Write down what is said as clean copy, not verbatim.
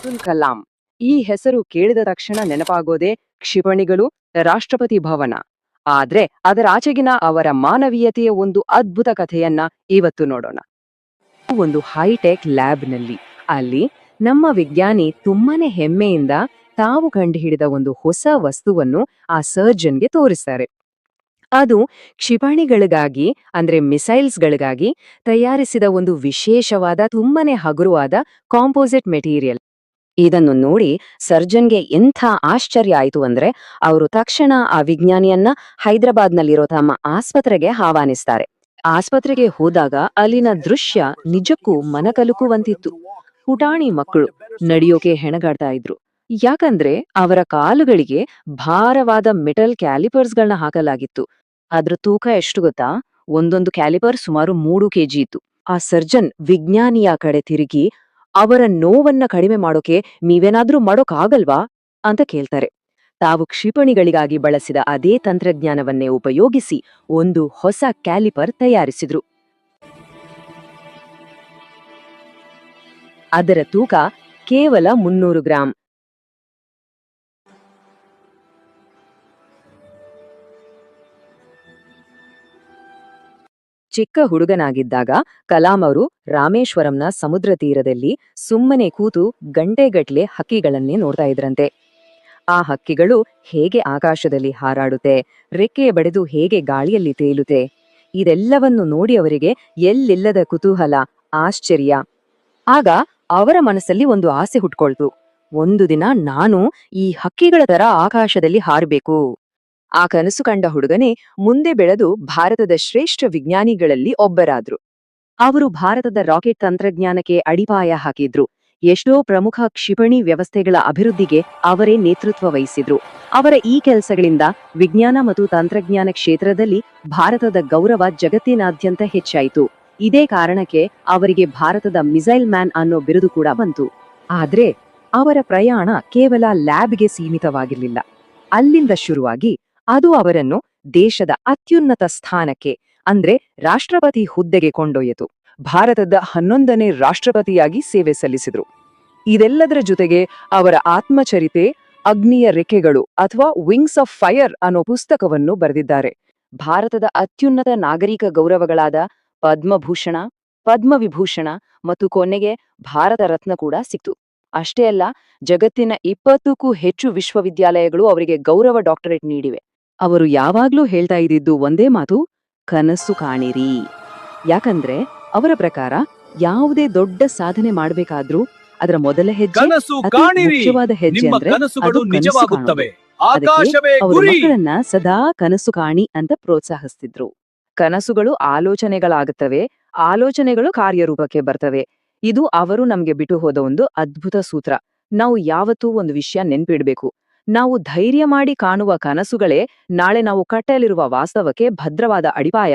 ಅಬ್ದುಲ್ ಕಲಾಂ. ಈ ಹೆಸರು ಕೇಳಿದ ತಕ್ಷಣ ನೆನಪಾಗೋದೇ ಕ್ಷಿಪಣಿಗಳು, ರಾಷ್ಟ್ರಪತಿ ಭವನ. ಆದ್ರೆ ಅದರಾಚೆಗಿನ ಅವರ ಮಾನವೀಯತೆಯ ಒಂದು ಅದ್ಭುತ ಕಥೆಯನ್ನ ಇವತ್ತು ನೋಡೋಣ. ಒಂದು ಹೈಟೆಕ್ ಲ್ಯಾಬ್ನಲ್ಲಿ ಅಲ್ಲಿ ನಮ್ಮ ವಿಜ್ಞಾನಿ ತುಂಬಾನೇ ಹೆಮ್ಮೆಯಿಂದ ತಾವು ಕಂಡುಹಿಡಿದ ಒಂದು ಹೊಸ ವಸ್ತುವನ್ನು ಆ ಸರ್ಜನ್ಗೆ ತೋರಿಸ್ತಾರೆ. ಅದು ಕ್ಷಿಪಣಿಗಳಿಗಾಗಿ ಅಂದ್ರೆ ಮಿಸೈಲ್ಸ್ಗಳಿಗಾಗಿ ತಯಾರಿಸಿದ ಒಂದು ವಿಶೇಷವಾದ ತುಂಬಾನೇ ಹಗುರವಾದ ಕಾಂಪೋಸಿಟ್ ಮೆಟೀರಿಯಲ್. ಇದನ್ನು ನೋಡಿ ಸರ್ಜನ್ಗೆ ಎಂಥ ಆಶ್ಚರ್ಯ ಆಯಿತು ಅಂದ್ರೆ ಅವರು ತಕ್ಷಣ ಆ ವಿಜ್ಞಾನಿಯನ್ನ ಹೈದರಾಬಾದ್ನಲ್ಲಿರೋ ತಮ್ಮ ಆಸ್ಪತ್ರೆಗೆ ಆಹ್ವಾನಿಸ್ತಾರೆ. ಆಸ್ಪತ್ರೆಗೆ ಹೋದಾಗ ಅಲ್ಲಿನ ದೃಶ್ಯ ನಿಜಕ್ಕೂ ಮನಕಲುಕುವಂತಿತ್ತು. ಪುಟಾಣಿ ಮಕ್ಕಳು ನಡೆಯೋಕೆ ಹೆಣಗಾಡ್ತಾ ಇದ್ರು. ಯಾಕಂದ್ರೆ ಅವರ ಕಾಲುಗಳಿಗೆ ಭಾರವಾದ ಮೆಟಲ್ ಕ್ಯಾಲಿಪರ್ಸ್ಗಳನ್ನ ಹಾಕಲಾಗಿತ್ತು. ಅದ್ರ ತೂಕ ಎಷ್ಟು ಗೊತ್ತಾ? ಒಂದೊಂದು ಕ್ಯಾಲಿಪರ್ ಸುಮಾರು 3 ಕೆಜಿ ಇತ್ತು. ಆ ಸರ್ಜನ್ ವಿಜ್ಞಾನಿಯ ಕಡೆ ತಿರುಗಿ ಅವರ ನೋವನ್ನ ಕಡಿಮೆ ಮಾಡೋಕೆ ನೀವೇನಾದ್ರೂ ಮಾಡೋಕಾಗಲ್ವಾ ಅಂತ ಕೇಳ್ತಾರೆ. ತಾವು ಕ್ಷಿಪಣಿಗಳಿಗಾಗಿ ಬಳಸಿದ ಅದೇ ತಂತ್ರಜ್ಞಾನವನ್ನೇ ಉಪಯೋಗಿಸಿ ಒಂದು ಹೊಸ ಕ್ಯಾಲಿಪರ್ ತಯಾರಿಸಿದ್ರು. ಅದರ ತೂಕ ಕೇವಲ 300 ಗ್ರಾಂ. ಚಿಕ್ಕ ಹುಡುಗನಾಗಿದ್ದಾಗ ಕಲಾಂ ಅವರು ರಾಮೇಶ್ವರಂನ ಸಮುದ್ರ ತೀರದಲ್ಲಿ ಸುಮ್ಮನೆ ಕೂತು ಗಂಟೆಗಟ್ಲೆ ಹಕ್ಕಿಗಳನ್ನೇ ನೋಡ್ತಾ ಇದ್ರಂತೆ. ಆ ಹಕ್ಕಿಗಳು ಹೇಗೆ ಆಕಾಶದಲ್ಲಿ ಹಾರಾಡುತ್ತೆ, ರೆಕ್ಕೆ ಬಡಿದು ಹೇಗೆ ಗಾಳಿಯಲ್ಲಿ ತೇಲುತ್ತೆ, ಇದೆಲ್ಲವನ್ನು ನೋಡಿ ಅವರಿಗೆ ಎಲ್ಲಿಲ್ಲದ ಕುತೂಹಲ, ಆಶ್ಚರ್ಯ. ಆಗ ಅವರ ಮನಸ್ಸಲ್ಲಿ ಒಂದು ಆಸೆ ಹುಟ್ಕೊಳ್ತು. ಒಂದು ದಿನ ನಾನು ಈ ಹಕ್ಕಿಗಳ ತರ ಆಕಾಶದಲ್ಲಿ ಹಾರಬೇಕು. ಆ ಕನಸು ಕಂಡ ಹುಡುಗನೇ ಮುಂದೆ ಬೆಳೆದು ಭಾರತದ ಶ್ರೇಷ್ಠ ವಿಜ್ಞಾನಿಗಳಲ್ಲಿ ಒಬ್ಬರಾದ್ರು. ಅವರು ಭಾರತದ ರಾಕೆಟ್ ತಂತ್ರಜ್ಞಾನಕ್ಕೆ ಅಡಿಪಾಯ ಹಾಕಿದ್ರು. ಎಷ್ಟೋ ಪ್ರಮುಖ ಕ್ಷಿಪಣಿ ವ್ಯವಸ್ಥೆಗಳ ಅಭಿವೃದ್ಧಿಗೆ ಅವರೇ ನೇತೃತ್ವ ವಹಿಸಿದ್ರು. ಅವರ ಈ ಕೆಲಸಗಳಿಂದ ವಿಜ್ಞಾನ ಮತ್ತು ತಂತ್ರಜ್ಞಾನ ಕ್ಷೇತ್ರದಲ್ಲಿ ಭಾರತದ ಗೌರವ ಜಗತ್ತಿನಾದ್ಯಂತ ಹೆಚ್ಚಾಯಿತು. ಇದೇ ಕಾರಣಕ್ಕೆ ಅವರಿಗೆ ಭಾರತದ ಮಿಸೈಲ್ ಮ್ಯಾನ್ ಅನ್ನೋ ಬಿರುದು ಕೂಡ ಬಂತು. ಆದ್ರೆ ಅವರ ಪ್ರಯಾಣ ಕೇವಲ ಲ್ಯಾಬ್ಗೆ ಸೀಮಿತವಾಗಿರಲಿಲ್ಲ. ಅಲ್ಲಿಂದ ಶುರುವಾಗಿ ಅದು ಅವರನ್ನು ದೇಶದ ಅತ್ಯುನ್ನತ ಸ್ಥಾನಕ್ಕೆ ಅಂದ್ರೆ ರಾಷ್ಟ್ರಪತಿ ಹುದ್ದೆಗೆ ಕೊಂಡೊಯ್ಯಿತು. ಭಾರತದ 11ನೇ ರಾಷ್ಟ್ರಪತಿಯಾಗಿ ಸೇವೆ ಸಲ್ಲಿಸಿದ್ರು. ಇದೆಲ್ಲದರ ಜೊತೆಗೆ ಅವರ ಆತ್ಮಚರಿತೆ ಅಗ್ನಿಯ ರೆಕ್ಕೆಗಳು ಅಥವಾ ವಿಂಗ್ಸ್ ಆಫ್ ಫೈರ್ ಅನ್ನೋ ಪುಸ್ತಕವನ್ನು ಬರೆದಿದ್ದಾರೆ. ಭಾರತದ ಅತ್ಯುನ್ನತ ನಾಗರಿಕ ಗೌರವಗಳಾದ ಪದ್ಮಭೂಷಣ, ಪದ್ಮವಿಭೂಷಣ ಮತ್ತು ಕೊನೆಗೆ ಭಾರತ ರತ್ನ ಕೂಡ ಸಿಕ್ತು. ಅಷ್ಟೇ ಅಲ್ಲ, ಜಗತ್ತಿನ 20ಕ್ಕೂ ಹೆಚ್ಚು ವಿಶ್ವವಿದ್ಯಾಲಯಗಳು ಅವರಿಗೆ ಗೌರವ ಡಾಕ್ಟರೇಟ್ ನೀಡಿವೆ. ಅವರು ಯಾವಾಗ್ಲೂ ಹೇಳ್ತಾ ಇದ್ದಿದ್ದು ಒಂದೇ ಮಾತು, ಕನಸು ಕಾಣಿರಿ. ಯಾಕಂದ್ರೆ ಅವರ ಪ್ರಕಾರ ಯಾವುದೇ ದೊಡ್ಡ ಸಾಧನೆ ಮಾಡಬೇಕಾದ್ರೂ ಅದರ ಮೊದಲ ಹೆಜ್ಜೆ, ಮುಖ್ಯವಾದ ಹೆಜ್ಜೆ ಅಂದ್ರೆ ಅದು ಕನಸು ಕಾಣುವುದು. ಅದಕ್ಕೆ ಅವರು ಮಕ್ಕಳನ್ನ ಸದಾ ಕನಸು ಕಾಣಿ ಅಂತ ಪ್ರೋತ್ಸಾಹಿಸ್ತಿದ್ರು. ಕನಸುಗಳು ಆಲೋಚನೆಗಳಾಗುತ್ತವೆ, ಆಲೋಚನೆಗಳು ಕಾರ್ಯರೂಪಕ್ಕೆ ಬರ್ತವೆ. ಇದು ಅವರು ನಮ್ಗೆ ಬಿಟ್ಟು ಹೋದ ಒಂದು ಅದ್ಭುತ ಸೂತ್ರ. ನಾವು ಯಾವತ್ತೂ ಒಂದು ವಿಷಯ ನೆನ್ಪಿಡ್ಬೇಕು. ನಾವು ಧೈರ್ಯ ಮಾಡಿ ಕಾಣುವ ಕನಸುಗಳೇ ನಾಳೆ ನಾವು ಕಟ್ಟಲಿರುವ ವಾಸ್ತವಕ್ಕೆ ಭದ್ರವಾದ ಅಡಿಪಾಯ.